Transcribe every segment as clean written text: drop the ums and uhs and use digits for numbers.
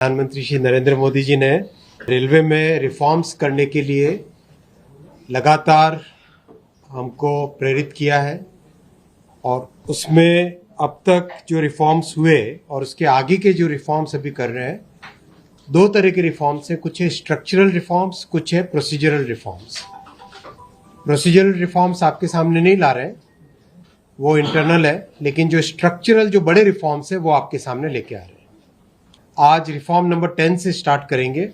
प्रधानमंत्री श्री नरेंद्र मोदी जी ने रेलवे में रिफॉर्म्स करने के लिए लगातार हमको प्रेरित किया है और उसमें अब तक जो रिफॉर्म्स हुए और उसके आगे के जो रिफॉर्म्स अभी कर रहे हैं, दो तरह के रिफॉर्म्स हैं। कुछ है स्ट्रक्चरल रिफॉर्म्स, कुछ है प्रोसीजरल रिफॉर्म्स। प्रोसीजरल रिफॉर्म्स आपके सामने नहीं ला रहे हैं, वो इंटरनल है, लेकिन जो स्ट्रक्चरल जो बड़े रिफॉर्म्स है वो आपके सामने लेके आ रहे हैं। आज रिफॉर्म नंबर 10 से स्टार्ट करेंगे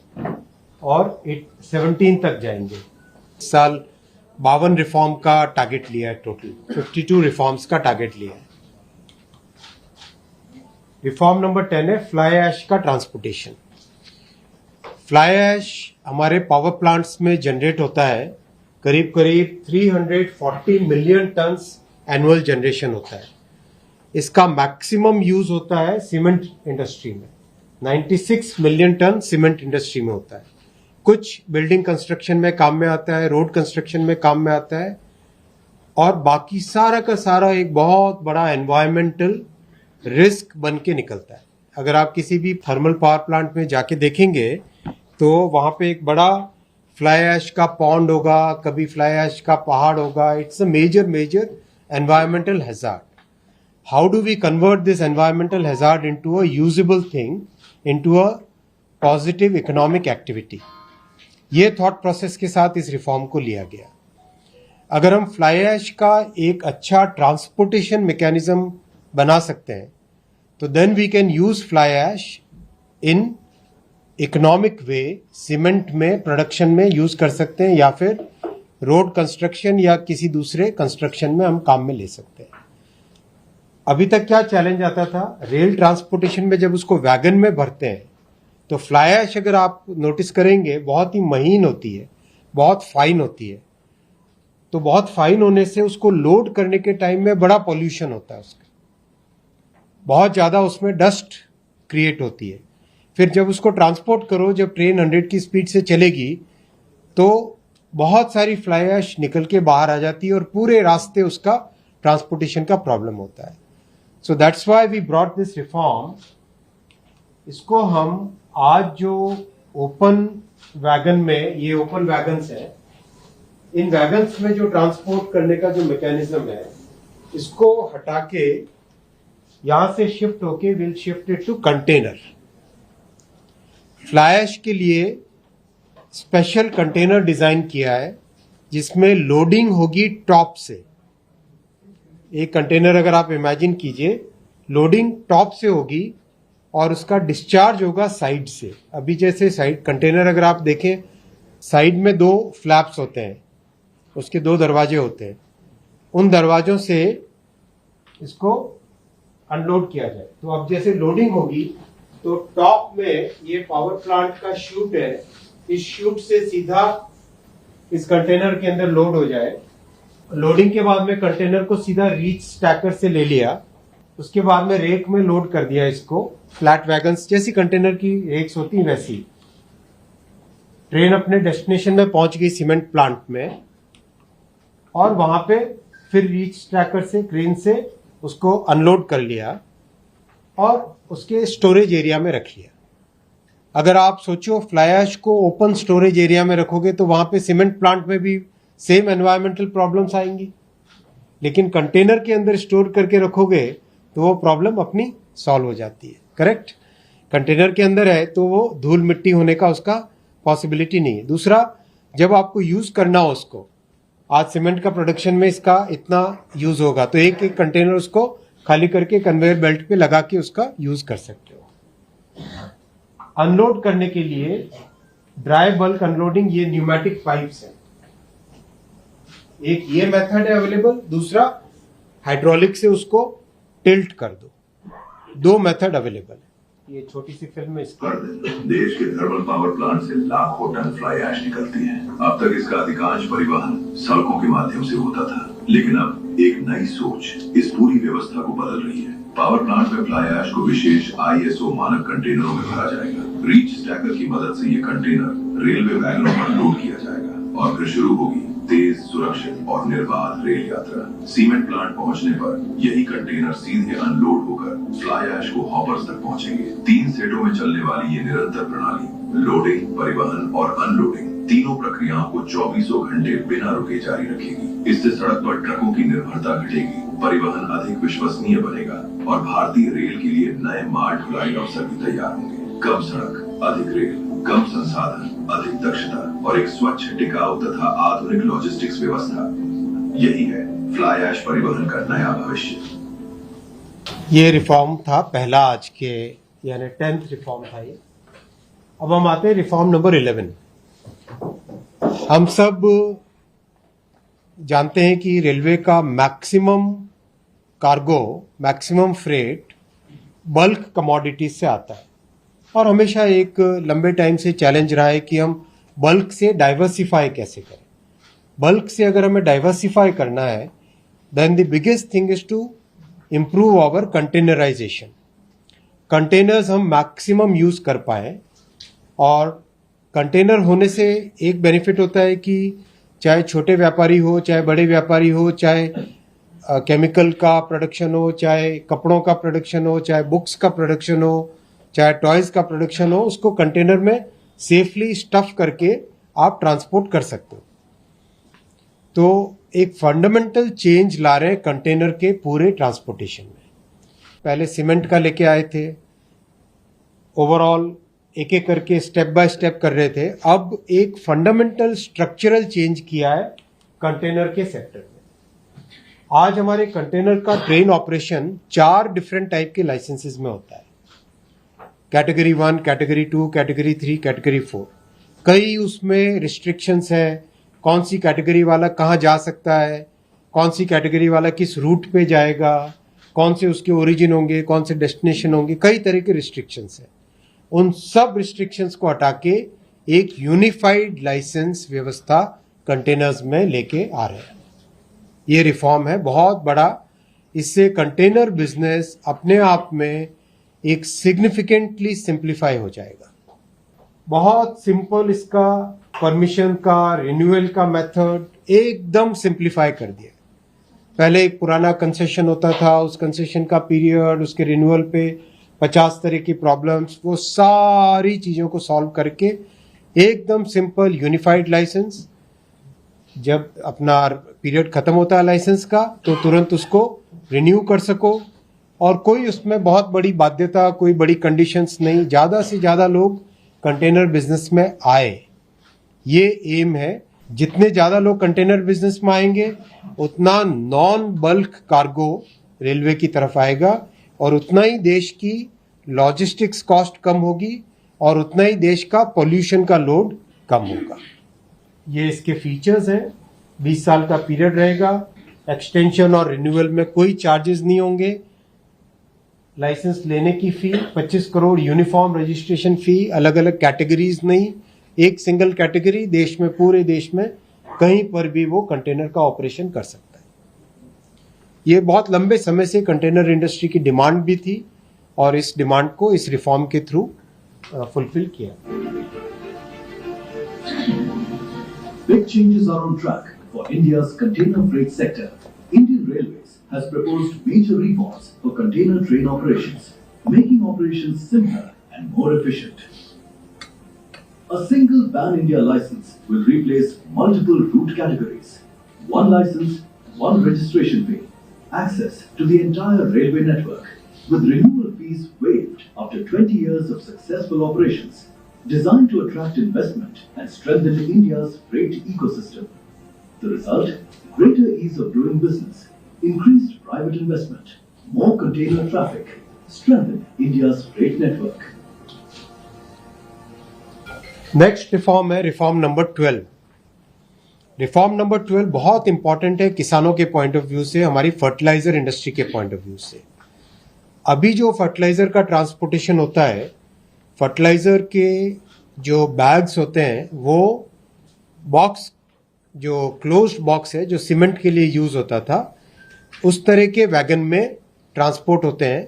और 17 तक जाएंगे। इस साल 52 रिफॉर्म का टारगेट लिया है, टोटल 52 रिफॉर्म्स का टारगेट लिया है। रिफॉर्म नंबर 10 है फ्लाई ऐश का ट्रांसपोर्टेशन। फ्लाई ऐश हमारे पावर प्लांट्स में जनरेट होता है, करीब करीब 340 मिलियन टन्स एनुअल जनरेशन होता है। इसका मैक्सिमम यूज होता है सीमेंट इंडस्ट्री में, 96 मिलियन टन सीमेंट इंडस्ट्री में होता है। कुछ बिल्डिंग कंस्ट्रक्शन में काम में आता है, रोड कंस्ट्रक्शन में काम में आता है, और बाकी सारा का सारा एक बहुत बड़ा एनवायरमेंटल रिस्क बन के निकलता है। अगर आप किसी भी थर्मल पावर प्लांट में जाके देखेंगे तो वहां पे एक बड़ा फ्लाई ऐश का पॉन्ड होगा, कभी फ्लाई ऐश का पहाड़ होगा। It's a major environmental hazard. How do we convert this environmental hazard into a usable thing, into a positive economic activity? ये थॉट प्रोसेस के साथ इस रिफॉर्म को लिया गया। अगर हम फ्लाई ऐश का एक अच्छा ट्रांसपोर्टेशन मैकेनिज्म बना सकते हैं तो then we can use fly ash in economic way, cement में प्रोडक्शन में यूज कर सकते हैं, या फिर रोड कंस्ट्रक्शन या किसी दूसरे कंस्ट्रक्शन में हम काम में ले सकते हैं। अभी तक क्या चैलेंज आता था, रेल ट्रांसपोर्टेशन में जब उसको वैगन में भरते हैं तो फ्लाई ऐश अगर आप नोटिस करेंगे बहुत ही महीन होती है, बहुत फाइन होती है। तो बहुत फाइन होने से उसको लोड करने के टाइम में बड़ा पॉल्यूशन होता है, उसका बहुत ज्यादा उसमें डस्ट क्रिएट होती है। फिर जब उसको ट्रांसपोर्ट करो, जब ट्रेन 100 की स्पीड से चलेगी तो बहुत सारी फ्लाई ऐश निकल के बाहर आ जाती है और पूरे रास्ते उसका ट्रांसपोर्टेशन का प्रॉब्लम होता है। So that's why we brought this reform. इसको हम आज जो ओपन वैगन में, ये ओपन वैगन्स है, इन वैगन्स में जो ट्रांसपोर्ट करने का जो मैकेनिज्म है, इसको हटा के यहां से शिफ्ट होके will shift it to container. Fly ash के लिए स्पेशल कंटेनर डिजाइन किया है जिसमें लोडिंग होगी टॉप से। एक कंटेनर अगर आप इमेजिन कीजिए, लोडिंग टॉप से होगी और उसका डिस्चार्ज होगा साइड से। अभी जैसे साइड कंटेनर अगर आप देखें, साइड में 2 फ्लैप्स होते हैं, उसके 2 दरवाजे होते हैं, उन दरवाजों से इसको अनलोड किया जाए। तो अब जैसे लोडिंग होगी तो टॉप में ये पावर प्लांट का शूट है, इस शूट से सीधा इस कंटेनर के अंदर लोड हो जाए। लोडिंग के बाद में कंटेनर को सीधा रीच स्टैकर से ले लिया, उसके बाद में रेक में लोड कर दिया इसको। फ्लैट वैगन्स जैसी कंटेनर की रेक्स होती है वैसी। ट्रेन अपने डेस्टिनेशन में पहुंच गई सीमेंट प्लांट में, और वहां पे फिर रीच स्टैकर से, क्रेन से उसको अनलोड कर लिया और उसके स्टोरेज एरिया में रख लिया। अगर आप सोचो फ्लाई ऐश को ओपन स्टोरेज एरिया में रखोगे तो वहां पे सीमेंट प्लांट में भी सेम एनवायरमेंटल प्रॉब्लम्स आएंगी, लेकिन कंटेनर के अंदर स्टोर करके रखोगे तो वो प्रॉब्लम अपनी सॉल्व हो जाती है। करेक्ट, कंटेनर के अंदर है तो वो धूल मिट्टी होने का उसका पॉसिबिलिटी नहीं है। दूसरा, जब आपको यूज करना हो उसको, आज सीमेंट का प्रोडक्शन में इसका इतना यूज होगा तो एक एक कंटेनर उसको खाली करके कन्वेयर बेल्ट पे लगा के उसका यूज कर सकते हो। अनलोड करने के लिए ड्राई बल्क अनलोडिंग, ये न्यूमेटिक पाइप्स है। एक ये मेथड है अवेलेबल, दूसरा हाइड्रोलिक से उसको टिल्ट कर दो। 2 मेथड अवेलेबल है। ये छोटी सी फिल्म है इसकी। देश के थर्मल पावर प्लांट से लाखों टन फ्लाई ऐश निकलती है। अब तक इसका अधिकांश परिवहन सड़कों के माध्यम से होता था, लेकिन अब एक नई सोच इस पूरी व्यवस्था को बदल रही है। पावर प्लांट में फ्लाई ऐश को विशेष ISO मानक कंटेनरों में भरा जाएगा। रीच स्टैकर की मदद से ये कंटेनर रेलवे वैगनों पर लोड किया जाएगा और फिर शुरू होगी तेज, सुरक्षित और निर्बाध रेल यात्रा। सीमेंट प्लांट पहुंचने पर यही कंटेनर सीधे अनलोड होकर फ्लाई ऐश को हॉपर्स तक पहुंचेंगे। 3 सेटों में चलने वाली ये निरंतर प्रणाली लोडिंग, परिवहन और अनलोडिंग तीनों प्रक्रियाओं को 24 घंटे बिना रुके जारी रखेगी। इससे सड़क पर ट्रकों की निर्भरता घटेगी, परिवहन अधिक विश्वसनीय बनेगा और भारतीय रेल के लिए नए माल ढुलाई अवसर भी तैयार होंगे। कम सड़क, अधिक रेल, कम संसाधन, अधिक दक्षता और एक स्वच्छ, टिकाऊ तथा आधुनिक लॉजिस्टिक्स व्यवस्था, यही है फ्लाई ऐश परिवहन का नया भविष्य। ये रिफॉर्म था पहला आज के, यानी 10th रिफॉर्म था ये। अब हम आते हैं रिफॉर्म नंबर 11। हम सब जानते हैं कि रेलवे का maximum cargo, maximum freight bulk commodities से आता है और हमेशा एक लंबे टाइम से चैलेंज रहा है कि हम बल्क से डाइवर्सिफाई कैसे करें। बल्क से अगर हमें डाइवर्सिफाई करना है, then the biggest thing is to improve our containerization. Containers हम मैक्सिमम यूज कर पाए, और कंटेनर होने से एक बेनिफिट होता है कि चाहे छोटे व्यापारी हो, चाहे बड़े व्यापारी हो, चाहे केमिकल का प्रोडक्शन हो, चाहे कपड़ों का प्रोडक्शन हो, चाहे बुक्स का प्रोडक्शन हो, चाहे टॉयज का प्रोडक्शन हो, उसको कंटेनर में सेफली स्टफ करके आप ट्रांसपोर्ट कर सकते हो। तो एक फंडामेंटल चेंज ला रहे हैं कंटेनर के पूरे ट्रांसपोर्टेशन में। पहले सीमेंट का लेके आए थे, ओवरऑल एक एक करके स्टेप बाय स्टेप कर रहे थे। अब एक फंडामेंटल स्ट्रक्चरल चेंज किया है कंटेनर के सेक्टर में। आज हमारे कंटेनर का ट्रेन ऑपरेशन 4 डिफरेंट टाइप के लाइसेंसेस में होता है। Category 1, category 2, category 3, category 4। कई उसमें रिस्ट्रिक्शंस है, कौन सी कैटेगरी वाला कहाँ जा सकता है, कौन सी कैटेगरी वाला किस रूट पे जाएगा, कौन से उसके ओरिजिन होंगे, कौन से डेस्टिनेशन होंगे, कई तरह के रिस्ट्रिक्शंस हैं। उन सब रिस्ट्रिक्शंस को हटा के एक यूनिफाइड लाइसेंस व्यवस्था कंटेनर्स में लेके आ रहे हैं। ये रिफॉर्म है बहुत बड़ा। इससे कंटेनर बिजनेस अपने आप में एक सिग्निफिकेंटली सिंप्लीफाई हो जाएगा। बहुत सिंपल इसका परमिशन का, रिन्यूअल का मेथड एकदम सिंप्लीफाई कर दिया। पहले एक पुराना कंसेशन होता था, उस कंसेशन का पीरियड, उसके रिन्यूअल पे 50 तरह की प्रॉब्लम्स, वो सारी चीज़ों को सॉल्व करके एकदम सिंपल यूनिफाइड लाइसेंस। जब अपना पीरियड खत्म होता है लाइसेंस का, तो तुरंत उसको रिन्यू कर सको, और कोई उसमें बहुत बड़ी बाध्यता, कोई बड़ी कंडीशंस नहीं। ज़्यादा से ज़्यादा लोग कंटेनर बिजनेस में आए, ये एम है। जितने ज़्यादा लोग कंटेनर बिजनेस में आएंगे, उतना नॉन बल्क कार्गो रेलवे की तरफ आएगा, और उतना ही देश की लॉजिस्टिक्स कॉस्ट कम होगी, और उतना ही देश का पोल्यूशन का लोड कम होगा। ये इसके फीचर्स हैं। 20 साल का पीरियड रहेगा, एक्सटेंशन और रिन्यूअल में कोई चार्जेस नहीं होंगे। लाइसेंस लेने की फी 25 करोड़, यूनिफॉर्म रजिस्ट्रेशन फी, अलग अलग कैटेगरीज नहीं, एक सिंगल कैटेगरी, देश में, पूरे देश में कहीं पर भी वो कंटेनर का ऑपरेशन कर सकता है। ये बहुत लंबे समय से कंटेनर इंडस्ट्री की डिमांड भी थी, और इस डिमांड को इस रिफॉर्म के थ्रू फुलफिल किया। Big changes are on track for India's container freight sector. Indian Railways has proposed major reforms for container train operations, making operations simpler and more efficient. A single pan-India license will replace multiple route categories. One license, one registration fee, access to the entire railway network, with renewal fees waived after 20 years of successful operations, designed to attract investment and strengthen India's freight ecosystem. The result? Greater ease of doing business, increased private investment, more container traffic, strengthen India's freight network. Next reform है reform number 12। Reform number 12 बहुत important है किसानों के point of view से, हमारी fertiliser industry के point of view से। अभी जो फर्टिलाइजर का ट्रांसपोर्टेशन होता है, फर्टिलाइजर के जो बैग्स होते हैं, वो बॉक्स, जो क्लोज्ड बॉक्स है, जो सीमेंट के लिए यूज होता था, उस तरह के वैगन में ट्रांसपोर्ट होते हैं।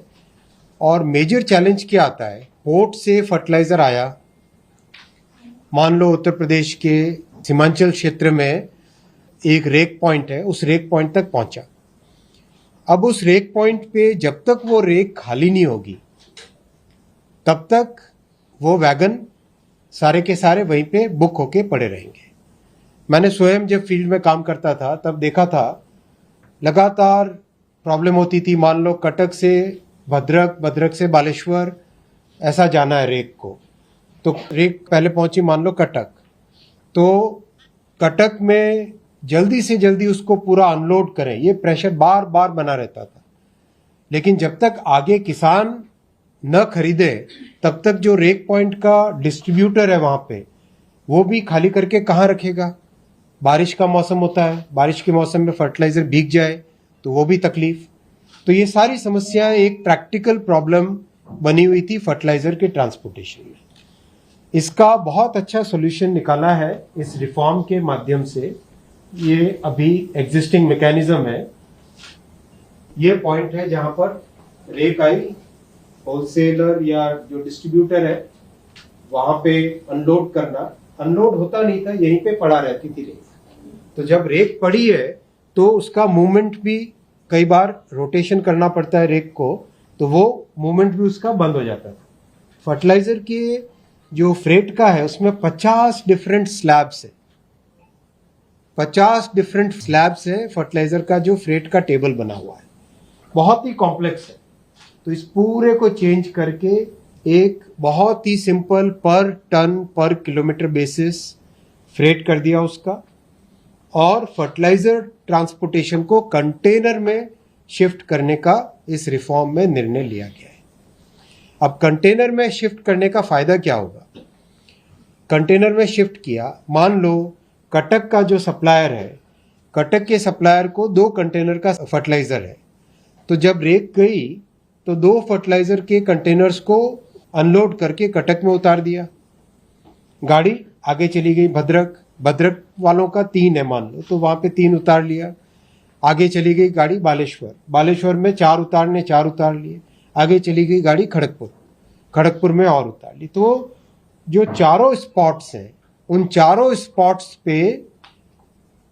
और मेजर चैलेंज क्या आता है, पोर्ट से फर्टिलाइजर आया, मान लो उत्तर प्रदेश के सीमांचल क्षेत्र में एक रेक पॉइंट है, उस रेक पॉइंट तक पहुंचा। अब उस रेक पॉइंट पे जब तक वो रेक खाली नहीं होगी तब तक वो वैगन सारे के सारे वहीं पे बुक होके पड़े रहेंगे। मैंने स्वयं जब फील्ड में काम करता था तब देखा था, लगातार प्रॉब्लम होती थी। मान लो कटक से भद्रक, भद्रक से बालेश्वर ऐसा जाना है रेक को, तो रेक पहले पहुंची मान लो कटक, तो कटक में जल्दी से जल्दी उसको पूरा अनलोड करें, ये प्रेशर बार बार बना रहता था। लेकिन जब तक आगे किसान न खरीदे तब तक जो रेक पॉइंट का डिस्ट्रीब्यूटर है वहां पे, वो भी खाली करके कहाँ रखेगा। बारिश का मौसम होता है, बारिश के मौसम में फर्टिलाइजर भीग जाए तो वो भी तकलीफ। तो ये सारी समस्याएं एक प्रैक्टिकल प्रॉब्लम बनी हुई थी फर्टिलाइजर के ट्रांसपोर्टेशन में। इसका बहुत अच्छा सोल्यूशन निकाला है इस रिफॉर्म के माध्यम से। ये अभी एग्जिस्टिंग मैकेनिज्म है। ये पॉइंट है जहां पर रेक आई, होलसेलर या जो डिस्ट्रीब्यूटर है वहां पे अनलोड करना। अनलोड होता नहीं था, यहीं पे पड़ा रहती थी रेक। तो जब रेक पड़ी है तो उसका मूवमेंट भी कई बार रोटेशन करना पड़ता है रेक को, तो वो मूवमेंट भी उसका बंद हो जाता था। फर्टिलाइजर के जो फ्रेट का है उसमें 50 डिफरेंट स्लैब्स है, 50 डिफरेंट स्लैब्स है फर्टिलाइजर का जो फ्रेट का टेबल बना हुआ है, बहुत ही कॉम्प्लेक्स है। तो इस पूरे को चेंज करके एक बहुत ही सिंपल पर टन पर किलोमीटर बेसिस फ्रेट कर दिया उसका, और फर्टिलाइजर ट्रांसपोर्टेशन को कंटेनर में शिफ्ट करने का इस रिफॉर्म में निर्णय लिया गया है। अब कंटेनर में शिफ्ट करने का फायदा क्या होगा। कंटेनर में शिफ्ट किया, मान लो कटक का जो सप्लायर है, कटक के सप्लायर को 2 कंटेनर का फर्टिलाइजर है, तो जब रेक गई तो 2 फर्टिलाइजर के कंटेनर्स को अनलोड करके कटक में उतार दिया। गाड़ी आगे चली गई भद्रक, भद्रक वालों का 3 है मान लो, तो वहां पे 3 उतार लिया। आगे चली गई गाड़ी बालेश्वर, बालेश्वर में 4 उतारने, 4 उतार लिए। आगे चली गई गाड़ी खड़गपुर, खड़गपुर में और उतार ली। तो जो चारों स्पॉट्स हैं, उन चारों स्पॉट्स पे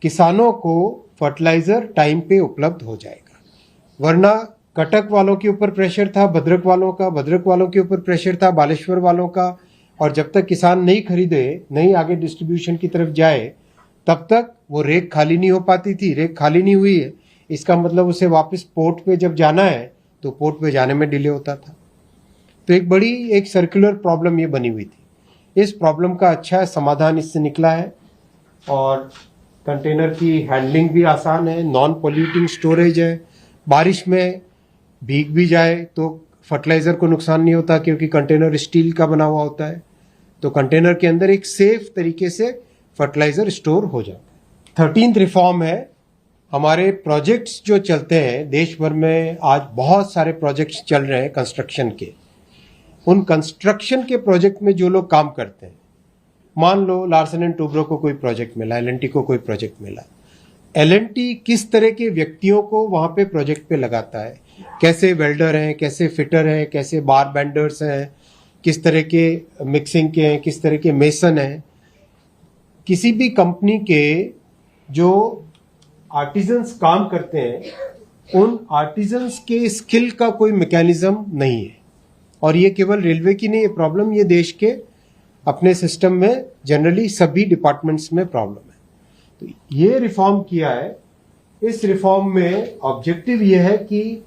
किसानों को फर्टिलाइजर टाइम पे उपलब्ध हो जाएगा। वरना कटक वालों के ऊपर प्रेशर था, भद्रक वालों का, भद्रक वालों के ऊपर प्रेशर था, बालेश्वर वालों का, और जब तक किसान नहीं खरीदे, नहीं आगे डिस्ट्रीब्यूशन की तरफ जाए, तब तक वो रेक खाली नहीं हो पाती थी। रेक खाली नहीं हुई है, इसका मतलब उसे वापस पोर्ट पे जब जाना है तो पोर्ट पे जाने में डिले होता था। तो एक बड़ी एक सर्कुलर प्रॉब्लम ये बनी हुई थी। इस प्रॉब्लम का अच्छा समाधान इससे निकला है, और कंटेनर की हैंडलिंग भी आसान है, नॉन पोल्यूटिंग स्टोरेज है। बारिश में भीग भी जाए तो फर्टिलाइजर को नुकसान नहीं होता, क्योंकि कंटेनर स्टील का बना हुआ होता है। तो कंटेनर के अंदर एक सेफ तरीके से फर्टिलाइजर स्टोर हो जाता है। 13th रिफॉर्म है। हमारे प्रोजेक्ट्स जो चलते हैं देश भर में, आज बहुत सारे प्रोजेक्ट्स चल रहे हैं कंस्ट्रक्शन के। उन कंस्ट्रक्शन के प्रोजेक्ट में जो लोग काम करते हैं, मान लो लार्सन एंड टूब्रो को कोई प्रोजेक्ट मिला, एल&टी को कोई प्रोजेक्ट मिला, एल&टी किस तरह के व्यक्तियों को वहां पे प्रोजेक्ट पे लगाता है, कैसे वेल्डर हैं, कैसे फिटर हैं, कैसे बार बेंडर्स हैं, किस तरह के मिक्सिंग के हैं, किस तरह के मेसन हैं। किसी भी कंपनी के जो आर्टिजन्स काम करते हैं, उन आर्टिजन्स के स्किल का कोई मैकेनिज्म नहीं है। और ये केवल रेलवे की नहीं है प्रॉब्लम, ये देश के अपने सिस्टम में जनरली सभी डिपार्टमेंट्स में प्रॉब्लम है। तो ये रिफॉर्म किया है। इस रिफॉर्म में ऑब्जेक्टिव ये है कि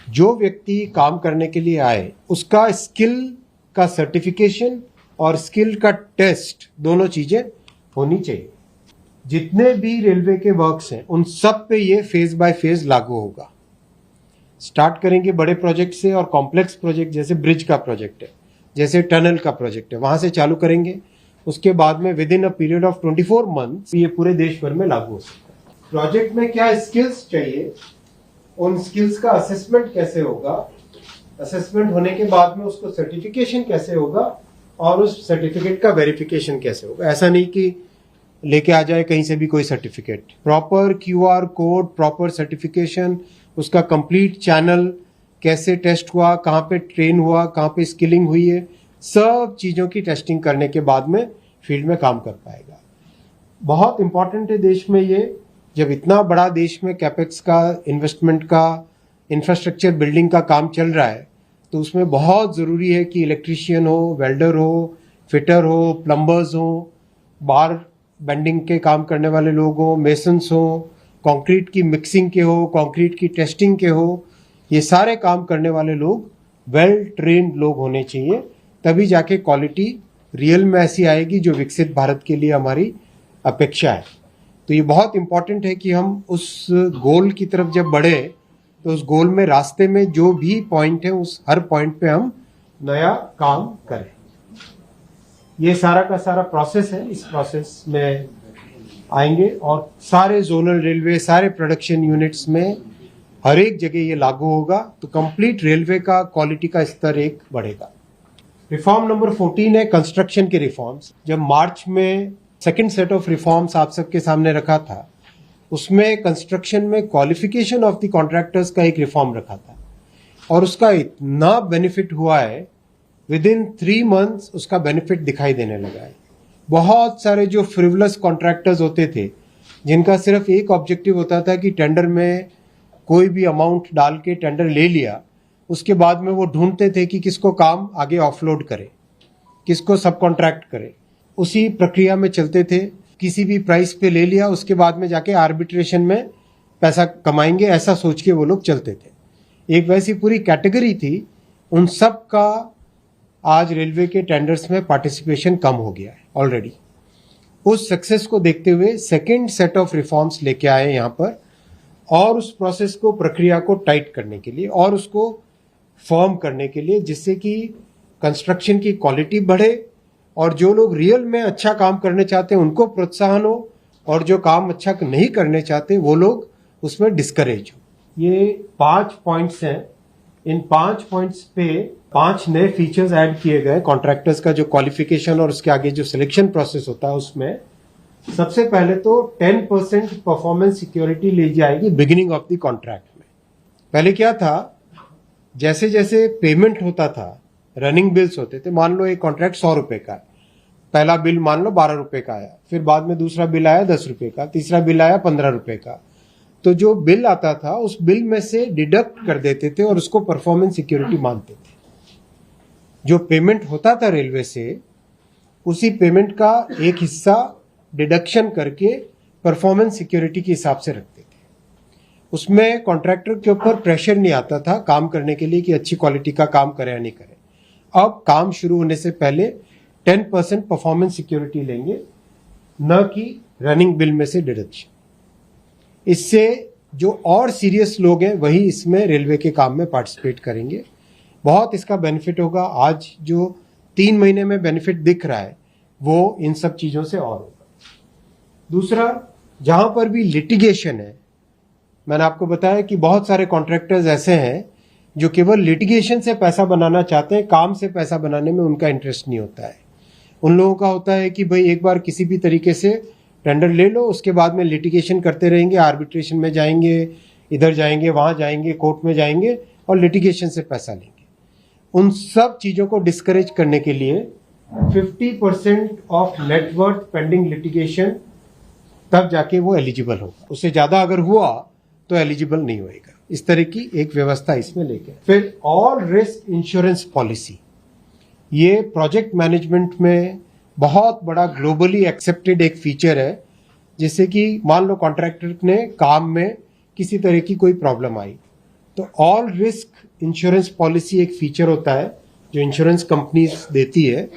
जो व्यक्ति काम करने के लिए आए, उसका स्किल का सर्टिफिकेशन और स्किल का टेस्ट, दोनों चीजें होनी चाहिए। जितने भी रेलवे के वर्क्स हैं उन सब पे ये फेज बाय फेज लागू होगा। स्टार्ट करेंगे बड़े प्रोजेक्ट से, और कॉम्प्लेक्स प्रोजेक्ट जैसे ब्रिज का प्रोजेक्ट है, जैसे टनल का प्रोजेक्ट है, वहां से चालू करेंगे। उसके बाद में with in a period of 24 months ये पूरे देश भर में लागू हो सकता है। प्रोजेक्ट में क्या स्किल्स चाहिए, उन स्किल्स का असेसमेंट कैसे होगा, असेसमेंट होने के बाद में उसको सर्टिफिकेशन कैसे होगा, और उस सर्टिफिकेट का वेरिफिकेशन कैसे होगा। ऐसा नहीं कि लेके आ जाए कहीं से भी कोई certificate. Proper QR code, proper certification, उसका कंप्लीट चैनल, कैसे टेस्ट हुआ, कहाँ पे ट्रेन हुआ, कहाँ पे स्किलिंग हुई है, सब चीज़ों की टेस्टिंग करने के बाद में फील्ड में काम कर पाएगा। बहुत इंपॉर्टेंट है देश में ये जब इतना बड़ा देश में कैपेक्स का, इन्वेस्टमेंट का, इंफ्रास्ट्रक्चर बिल्डिंग का काम चल रहा है, तो उसमें बहुत ज़रूरी है कि इलेक्ट्रीशियन हो, वेल्डर हो, फिटर हो, प्लम्बर्स हो, बार बेंडिंग के काम करने वाले लोग हो, मेसन्स हो, कंक्रीट की मिक्सिंग के हो, कंक्रीट की टेस्टिंग के हो, ये सारे काम करने वाले लोग वेल ट्रेन्ड लोग होने चाहिए, तभी जाके क्वालिटी रियल में ऐसी आएगी जो विकसित भारत के लिए हमारी अपेक्षा है। तो ये बहुत इम्पॉर्टेंट है कि हम उस गोल की तरफ जब बढ़े तो उस गोल में रास्ते में जो भी पॉइंट है उस हर पॉइंट पे हम नया काम करें। ये सारा का सारा प्रोसेस है, इस प्रोसेस में आएंगे और सारे जोनल रेलवे, सारे प्रोडक्शन यूनिट्स में हर एक जगह ये लागू होगा, तो कंप्लीट रेलवे का क्वालिटी का स्तर एक बढ़ेगा। रिफॉर्म नंबर 14 है कंस्ट्रक्शन के रिफॉर्म्स। जब मार्च में सेकंड सेट ऑफ रिफॉर्म्स आप सबके सामने रखा था, उसमें कंस्ट्रक्शन में क्वालिफिकेशन ऑफ द कॉन्ट्रैक्टर्स का एक रिफॉर्म रखा था और उसका इतना बेनिफिट हुआ है, विद इन 3 months उसका बेनिफिट दिखाई देने लगा है। बहुत सारे जो फ्रिवलस कॉन्ट्रैक्टर्स होते थे, जिनका सिर्फ एक ऑब्जेक्टिव होता था कि टेंडर में कोई भी अमाउंट डाल के टेंडर ले लिया, उसके बाद में वो ढूंढते थे कि किसको काम आगे ऑफलोड करे, किसको सब कॉन्ट्रैक्ट करे, उसी प्रक्रिया में चलते थे। किसी भी प्राइस पे ले लिया, उसके बाद में जाके आर्बिट्रेशन में पैसा कमाएंगे, ऐसा सोच के वो लोग चलते थे। एक वैसी पूरी कैटेगरी थी, उन सब का आज रेलवे के टेंडर्स में पार्टिसिपेशन कम हो गया है ऑलरेडी। उस सक्सेस को देखते हुए सेकेंड सेट ऑफ रिफॉर्म्स लेके आए यहाँ पर, और उस प्रोसेस को, प्रक्रिया को टाइट करने के लिए और उसको फर्म करने के लिए, जिससे कि कंस्ट्रक्शन की क्वालिटी बढ़े और जो लोग रियल में अच्छा काम करने चाहते हैं उनको प्रोत्साहन हो, और जो काम अच्छा नहीं करने चाहते वो लोग उसमें डिस्करेज हो। ये 5 पॉइंट्स हैं। इन 5 पॉइंट्स पे 5 नए फीचर्स ऐड किए गए कॉन्ट्रैक्टर्स का जो क्वालिफिकेशन और उसके आगे जो सिलेक्शन प्रोसेस होता है उसमें। सबसे पहले तो 10% परफॉर्मेंस सिक्योरिटी ली जाएगी बिगिनिंग ऑफ द कॉन्ट्रैक्ट में। पहले क्या था, जैसे जैसे पेमेंट होता था, रनिंग बिल्स होते थे, मान लो एक कॉन्ट्रैक्ट 100 रुपए का है, पहला बिल मान लो 12 रुपए का आया, फिर बाद में दूसरा बिल आया 10 रुपए का, तीसरा बिल आया 15 रुपए का, तो जो बिल आता था उस बिल में से डिडक्ट कर देते थे और उसको परफॉर्मेंस सिक्योरिटी मानते थे। जो पेमेंट होता था रेलवे से, उसी पेमेंट का एक हिस्सा डिडक्शन करके परफॉर्मेंस सिक्योरिटी के हिसाब से रखते थे। उसमें कॉन्ट्रैक्टर के ऊपर प्रेशर नहीं आता था काम करने के लिए कि अच्छी क्वालिटी का काम करे या नहीं करे। अब काम शुरू होने से पहले 10% परफॉर्मेंस सिक्योरिटी लेंगे, न कि रनिंग बिल में से डिडक्शन। इससे जो और सीरियस लोग हैं वही इसमें रेलवे के काम में पार्टिसिपेट करेंगे। बहुत इसका बेनिफिट होगा। आज जो 3 महीने में बेनिफिट दिख रहा है वो इन सब चीजों से और होगा। दूसरा, जहां पर भी लिटिगेशन है, मैंने आपको बताया कि बहुत सारे कॉन्ट्रैक्टर्स ऐसे हैं जो केवल लिटिगेशन से पैसा बनाना चाहते हैं, काम से पैसा बनाने में उनका इंटरेस्ट नहीं होता है। उन लोगों का होता है कि भाई एक बार किसी भी तरीके से टेंडर ले लो, उसके बाद में लिटिगेशन करते रहेंगे, आर्बिट्रेशन में जाएंगे, इधर जाएंगे, वहां जाएंगे, कोर्ट में जाएंगे और लिटिगेशन से पैसा लेंगे। उन सब चीजों को डिस्करेज करने के लिए 50% ऑफ नेटवर्थ पेंडिंग लिटिगेशन, तब जाके वो एलिजिबल होगा। उससे ज्यादा अगर हुआ तो एलिजिबल नहीं होएगा। इस तरह की एक व्यवस्था इसमें लेके। फिर ऑल रिस्क इंश्योरेंस पॉलिसी, ये प्रोजेक्ट मैनेजमेंट में बहुत बड़ा ग्लोबली एक्सेप्टेड एक फीचर है, जिससे कि मान लो कॉन्ट्रैक्टर ने काम में किसी तरह की कोई प्रॉब्लम आई, तो ऑल रिस्क इंश्योरेंस पॉलिसी एक फीचर होता है जो इंश्योरेंस कंपनीज देती है।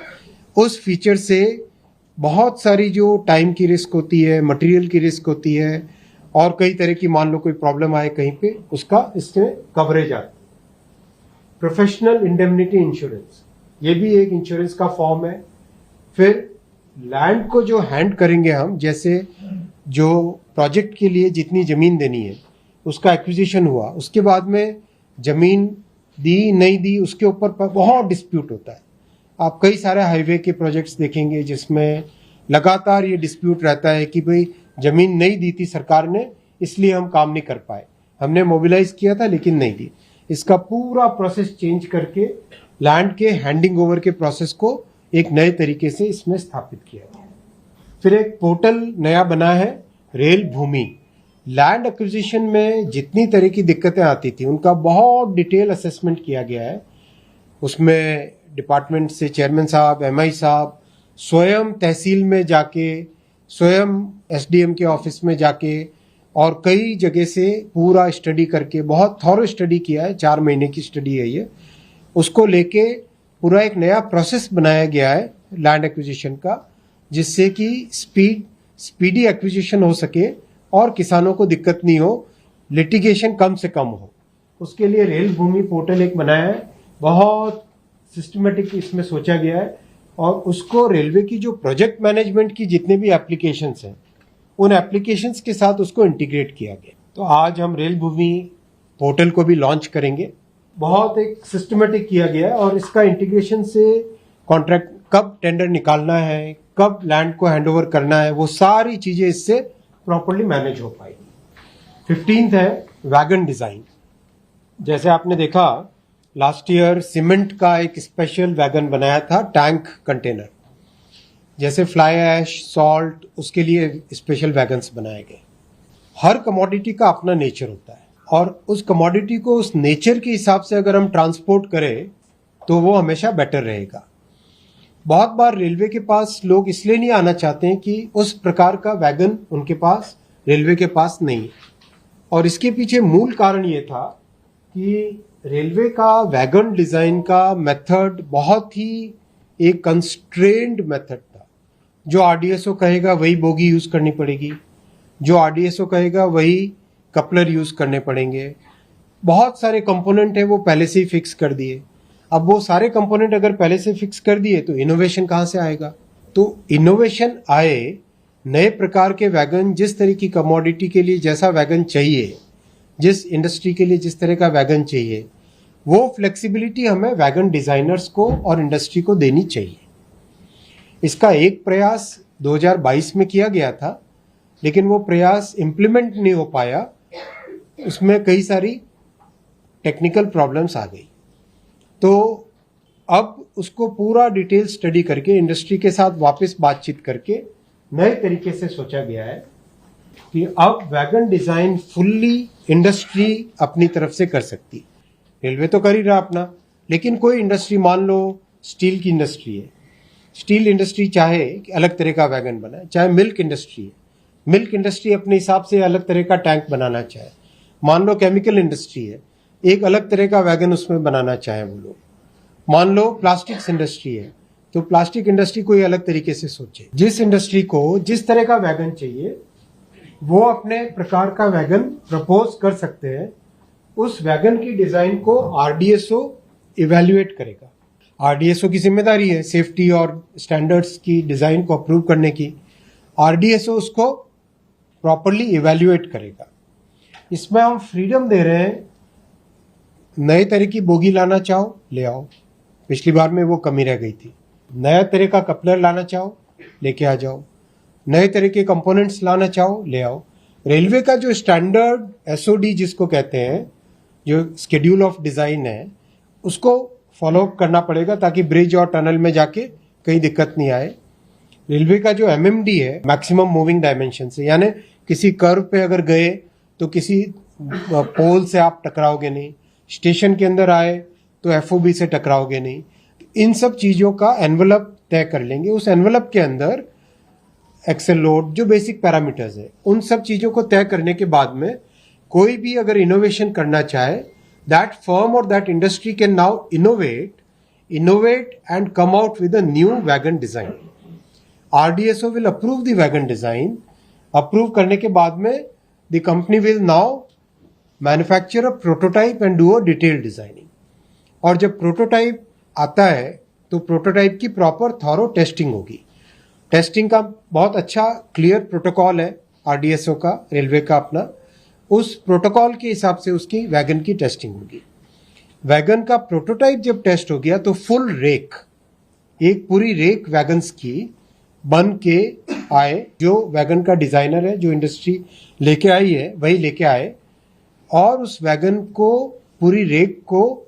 उस फीचर से बहुत सारी जो टाइम की रिस्क होती है, मटेरियल की रिस्क होती है, और कई तरह की, मान लो कोई प्रॉब्लम आए कहीं पे, उसका इसमें कवरेज आता है। प्रोफेशनल इंडेमनिटी इंश्योरेंस, ये भी एक इंश्योरेंस का फॉर्म है। फिर लैंड को जो हैंड करेंगे हम, जैसे जो प्रोजेक्ट के लिए जितनी जमीन देनी है उसका एक्विजिशन हुआ, उसके बाद में जमीन दी नहीं दी उसके ऊपर बहुत डिस्प्यूट होता है। आप कई सारे हाईवे के प्रोजेक्ट्स देखेंगे जिसमें लगातार ये डिस्प्यूट रहता है कि भाई जमीन नहीं दी थी सरकार ने, इसलिए हम काम नहीं कर पाए, हमने मोबिलाइज किया था लेकिन नहीं दी। इसका पूरा प्रोसेस चेंज करके लैंड के हैंडिंग ओवर के प्रोसेस को एक नए तरीके से इसमें स्थापित किया गया। फिर एक पोर्टल नया बना है, रेल भूमि। लैंड एक्विजिशन में जितनी तरह की दिक्कतें आती थी उनका बहुत डिटेल असेसमेंट किया गया है। उसमें डिपार्टमेंट से चेयरमैन साहब, एमआई साहब स्वयं तहसील में जाके, स्वयं एसडीएम के ऑफिस में जाके और कई जगह से पूरा स्टडी करके, बहुत थॉरो स्टडी किया है। 4 महीने की स्टडी है ये। उसको लेके पूरा एक नया प्रोसेस बनाया गया है लैंड एक्विजिशन का, जिससे कि स्पीडी एक्विजिशन हो सके और किसानों को दिक्कत नहीं हो, लिटिगेशन कम से कम हो। उसके लिए रेल भूमि पोर्टल एक बनाया है, बहुत सिस्टमेटिक इसमें सोचा गया है। और उसको रेलवे की जो प्रोजेक्ट मैनेजमेंट की जितने भी एप्लीकेशंस हैं उन एप्लीकेशंस के साथ उसको इंटीग्रेट किया गया। तो आज हम रेल भूमि पोर्टल को भी लॉन्च करेंगे। बहुत एक सिस्टमेटिक किया गया है और इसका इंटीग्रेशन से कॉन्ट्रैक्ट कब टेंडर निकालना है, कब लैंड को हैंडओवर करना है, वो सारी चीजें इससे प्रॉपर्ली मैनेज हो पाएगी। 15th है वैगन डिजाइन। जैसे आपने देखा लास्ट ईयर सीमेंट का एक स्पेशल वैगन बनाया था, टैंक कंटेनर। जैसे फ्लाई ऐश, सॉल्ट, उसके लिए स्पेशल वैगन्स बनाए गए। हर कमोडिटी का अपना नेचर होता है और उस कमोडिटी को उस नेचर के हिसाब से अगर हम ट्रांसपोर्ट करें तो वो हमेशा बेटर रहेगा। बहुत बार रेलवे के पास लोग इसलिए नहीं आना चाहते हैं कि उस प्रकार का वैगन उनके पास, रेलवे के पास नहीं है। और इसके पीछे मूल कारण ये था कि रेलवे का वैगन डिजाइन का मेथड बहुत ही एक कंस्ट्रेन्ड मेथड था। जो आरडीएसओ कहेगा वही बोगी यूज करनी पड़ेगी, जो आरडीएसओ कहेगा वही कपलर यूज करने पड़ेंगे। बहुत सारे कंपोनेंट है वो पहले से ही फिक्स कर दिए। अब वो सारे कंपोनेंट अगर पहले से फिक्स कर दिए तो इनोवेशन कहाँ से आएगा? तो इनोवेशन आए, नए प्रकार के वैगन, जिस तरह की कमोडिटी के लिए जैसा वैगन चाहिए, जिस इंडस्ट्री के लिए जिस तरह का वैगन चाहिए, वो फ्लेक्सिबिलिटी हमें वैगन डिजाइनर्स को और इंडस्ट्री को देनी चाहिए। इसका एक प्रयास 2022 में किया गया था, लेकिन वो प्रयास इम्प्लीमेंट नहीं हो पाया। उसमें कई सारी टेक्निकल प्रॉब्लम्स आ गई। तो अब उसको पूरा डिटेल स्टडी करके इंडस्ट्री के साथ वापस बातचीत करके नए तरीके से सोचा गया है कि अब वैगन डिजाइन फुल्ली इंडस्ट्री अपनी तरफ से कर सकती। रेलवे तो कर ही रहा अपना, लेकिन कोई इंडस्ट्री, मान लो स्टील की इंडस्ट्री है, स्टील इंडस्ट्री चाहे कि अलग तरह का वैगन बनाए, चाहे मिल्क इंडस्ट्री है, मिल्क इंडस्ट्री अपने हिसाब से अलग तरह का टैंक बनाना चाहे, मान लो केमिकल इंडस्ट्री है, एक अलग तरह का वैगन उसमें बनाना चाहे वो लोग, मान लो प्लास्टिक्स इंडस्ट्री है तो प्लास्टिक इंडस्ट्री कोई अलग तरीके से सोचे। जिस इंडस्ट्री को जिस तरह का वैगन चाहिए वो अपने प्रकार का वैगन प्रपोज कर सकते हैं। उस वैगन की डिजाइन को आरडीएसओ इवैल्यूएट करेगा। आरडीएसओ की जिम्मेदारी है सेफ्टी और स्टैंडर्ड्स की डिजाइन को अप्रूव करने की। आरडीएसओ उसको प्रॉपरली इवैल्यूएट करेगा। इसमें हम फ्रीडम दे रहे हैं, नए तरह की बोगी लाना चाहो ले आओ, पिछली बार में वो कमी रह गई थी। नया तरह का कपलर लाना चाहो लेके आ जाओ, नए तरह के कंपोनेंट्स लाना चाहो ले आओ। रेलवे का जो स्टैंडर्ड एसओडी जिसको कहते हैं, जो शेड्यूल ऑफ डिजाइन है, उसको फॉलो करना पड़ेगा ताकि ब्रिज और टनल में जाके कहीं दिक्कत नहीं आए। रेलवे का जो एमएमडी है, मैक्सिमम मूविंग डायमेंशन से, यानी किसी कर्व पे अगर गए तो किसी पोल से आप टकराओगे नहीं, स्टेशन के अंदर आए तो एफओबी से टकराओगे नहीं। इन सब चीजों का एनवलप तय कर लेंगे। उस एनवलप के अंदर एक्सेल लोड, जो बेसिक पैरामीटर्स है, उन सब चीजों को तय करने के बाद में कोई भी अगर इनोवेशन करना चाहे, दैट फर्म और that industry can now innovate and come out with a new wagon design. RDSO will approve the wagon design. Approve करने के बाद में the company will now manufacture a prototype and do a detail designing. और जब prototype आता है तो prototype की प्रॉपर थॉरो टेस्टिंग होगी। टेस्टिंग का बहुत अच्छा क्लियर प्रोटोकॉल है आरडीएसओ का, रेलवे का अपना। उस प्रोटोकॉल के हिसाब से उसकी वैगन की टेस्टिंग होगी। वैगन का प्रोटोटाइप जब टेस्ट हो गया तो फुल रेक, एक पूरी रेक वैगन्स की बन के आए। जो वैगन का डिजाइनर है, जो इंडस्ट्री लेके आई है, वही लेके आए और उस वैगन को, पूरी रेक को,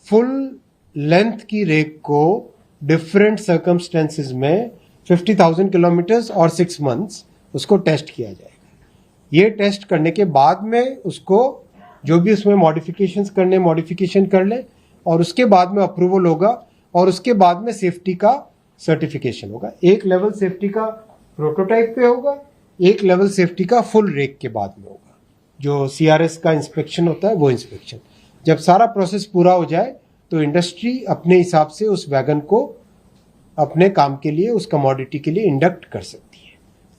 फुल लेंथ की रेक को डिफरेंट सर्कमस्टेंसेस में 50,000 किलोमीटर्स और 6 months उसको टेस्ट किया जाएगा। ये टेस्ट करने के बाद में उसको जो भी उसमें मॉडिफिकेशंस करने मॉडिफिकेशन कर ले और उसके बाद में अप्रूवल होगा और उसके बाद में सेफ्टी का सर्टिफिकेशन होगा। एक लेवल सेफ्टी का प्रोटोटाइप पे होगा, एक लेवल सेफ्टी का फुल रेक के बाद में होगा। जो CRS का इंस्पेक्शन होता है वो इंस्पेक्शन, जब सारा प्रोसेस पूरा हो जाए तो इंडस्ट्री अपने हिसाब से उस वैगन को अपने काम के लिए, उस कमोडिटी के लिए इंडक्ट कर सकती है।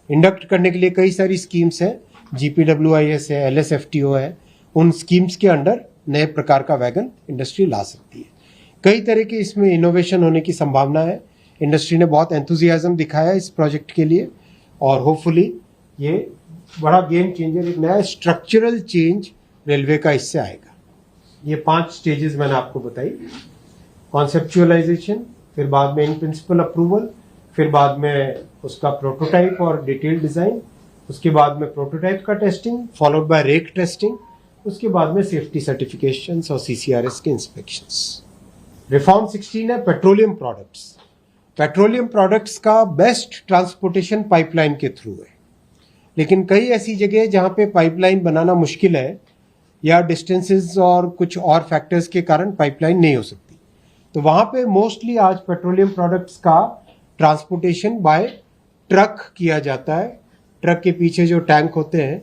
इंडक्ट करने के लिए कई सारी स्कीम्स हैं, GPWIS है, LSFTO है, उन स्कीम्स के अंडर नए प्रकार का वैगन इंडस्ट्री ला सकती है। कई तरह के इसमें इनोवेशन होने की संभावना है। इंडस्ट्री ने बहुत एंथुजियाज्म दिखाया इस प्रोजेक्ट के लिए और होपफुली ये बड़ा गेम चेंजर, एक नया स्ट्रक्चरल चेंज रेलवे का इससे आएगा। ये 5 स्टेजेस मैंने आपको बताई, कॉन्सेप्चुअलाइजेशन, फिर बाद में इन प्रिंसिपल अप्रूवल, फिर बाद में उसका प्रोटोटाइप और डिटेल डिजाइन, उसके बाद में प्रोटोटाइप का testing followed by rake testing, उसके बाद में सेफ्टी सर्टिफिकेशंस और CCRS के इंस्पेक्शंस। रिफॉर्म 16 है पेट्रोलियम प्रोडक्ट्स। पेट्रोलियम प्रोडक्ट्स का बेस्ट ट्रांसपोर्टेशन पाइपलाइन के थ्रू है, लेकिन कई ऐसी जगह जहां पे पाइपलाइन बनाना मुश्किल है या डिस्टेंसेस और कुछ और फैक्टर्स के कारण पाइपलाइन नहीं हो सकती, तो वहां पे मोस्टली आज पेट्रोलियम प्रोडक्ट्स का ट्रांसपोर्टेशन बाय ट्रक किया जाता है। ट्रक के पीछे जो टैंक होते हैं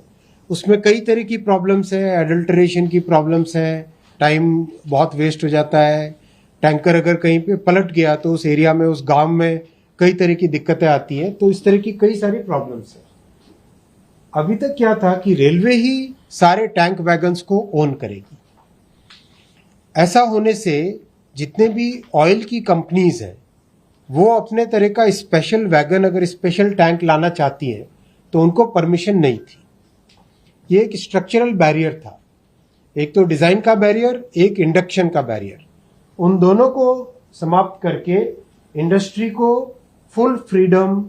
उसमें कई तरह की प्रॉब्लम्स है, एडल्ट्रेशन की प्रॉब्लम्स है, टाइम बहुत वेस्ट हो जाता है। टैंकर अगर कहीं पे पलट गया तो उस एरिया में, उस गांव में कई तरह की दिक्कतें आती हैं, तो इस तरह की कई सारी प्रॉब्लम्स हैं। अभी तक क्या था कि रेलवे ही सारे टैंक वैगन्स को ओन करेगी। ऐसा होने से जितने भी ऑयल की कंपनीज हैं वो अपने तरह का स्पेशल वैगन, अगर स्पेशल टैंक लाना चाहती हैं तो उनको परमिशन नहीं थी। ये एक स्ट्रक्चरल बैरियर था, एक तो डिजाइन का बैरियर, एक इंडक्शन का बैरियर। उन दोनों को समाप्त करके इंडस्ट्री को full freedom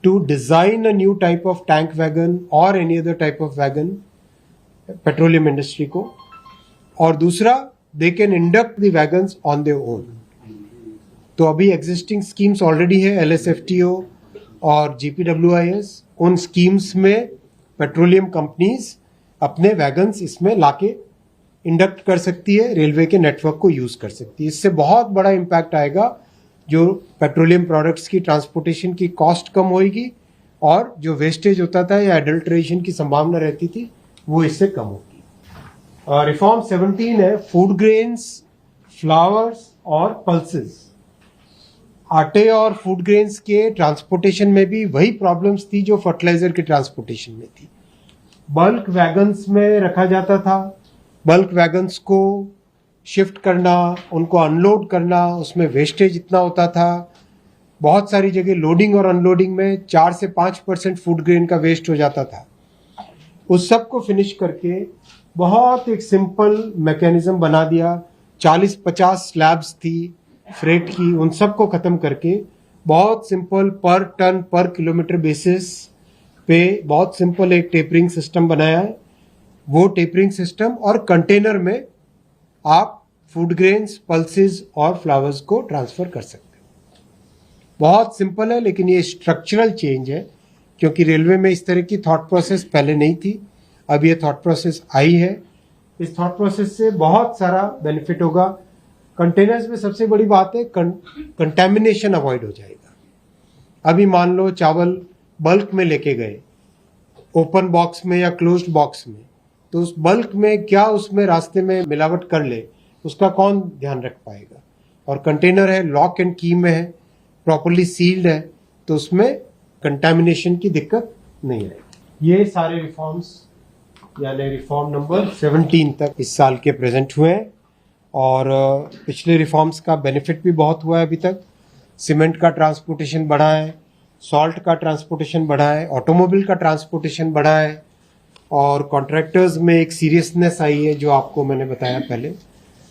to design a new type of tank wagon और any other type of wagon, petroleum industry को, और दूसरा they can induct the wagons on their own. तो अभी एग्जिस्टिंग स्कीम्स ऑलरेडी है, LSFTO और GPWIS। उन स्कीम्स में पेट्रोलियम कंपनीज अपने वैगन्स इसमें लाके इंडक्ट कर सकती है, रेलवे के नेटवर्क को यूज कर सकती है। इससे बहुत बड़ा इम्पैक्ट आएगा, जो पेट्रोलियम प्रोडक्ट्स की ट्रांसपोर्टेशन की कॉस्ट कम होगी और जो वेस्टेज होता था या एडल्ट्रेशन की संभावना रहती थी वो इससे कम होगी। रिफॉर्म 17 है फूड ग्रेन्स, फ्लावर्स और पल्सेस। आटे और फूड ग्रेन्स के ट्रांसपोर्टेशन में भी वही प्रॉब्लम्स थी जो फर्टिलाइजर के ट्रांसपोर्टेशन में थी। बल्क वैगन्स में रखा जाता था, बल्क वैगन्स को शिफ्ट करना, उनको अनलोड करना, उसमें वेस्टेज इतना होता था। बहुत सारी जगह लोडिंग और अनलोडिंग में 4 से 5% फूड ग्रेन का वेस्ट हो जाता था। उस सब को फिनिश करके बहुत एक सिंपल मैकेनिज्म बना दिया। 40-50 स्लैब्स थी फ्रेट की, उन सब को खत्म करके बहुत सिंपल पर टन पर किलोमीटर बेसिस पे बहुत सिंपल एक टेपरिंग सिस्टम बनाया है। वो टेपरिंग सिस्टम और कंटेनर में आप फूड ग्रेन्स, पल्सेस और फ्लावर्स को ट्रांसफर कर सकते हैं। बहुत सिंपल है, लेकिन ये स्ट्रक्चरल चेंज है, क्योंकि रेलवे में इस तरह की थॉट प्रोसेस पहले नहीं थी। अब ये थॉट प्रोसेस आई है। इस थॉट प्रोसेस से बहुत सारा बेनिफिट होगा। कंटेनर्स में सबसे बड़ी बात है कंटेमिनेशन अवॉइड हो जाएगा। अभी मान लो चावल बल्क में लेके गए, ओपन बॉक्स में या क्लोज्ड बॉक्स में, तो उस बल्क में क्या उसमें रास्ते में मिलावट कर ले, उसका कौन ध्यान रख पाएगा। और कंटेनर है, लॉक एंड की में है, प्रॉपर्ली सील्ड है, तो उसमें कंटेमिनेशन की दिक्कत नहीं आएगी। ये सारे रिफॉर्म्स यानी रिफॉर्म नंबर 17 तक इस साल के प्रेजेंट हुए हैं और पिछले रिफॉर्म्स का बेनिफिट भी बहुत हुआ है। अभी तक सीमेंट का ट्रांसपोर्टेशन बढ़ा है, सॉल्ट का ट्रांसपोर्टेशन बढ़ा है, ऑटोमोबाइल का ट्रांसपोर्टेशन बढ़ा है और कॉन्ट्रैक्टर्स में एक सीरियसनेस आई है जो आपको मैंने बताया पहले।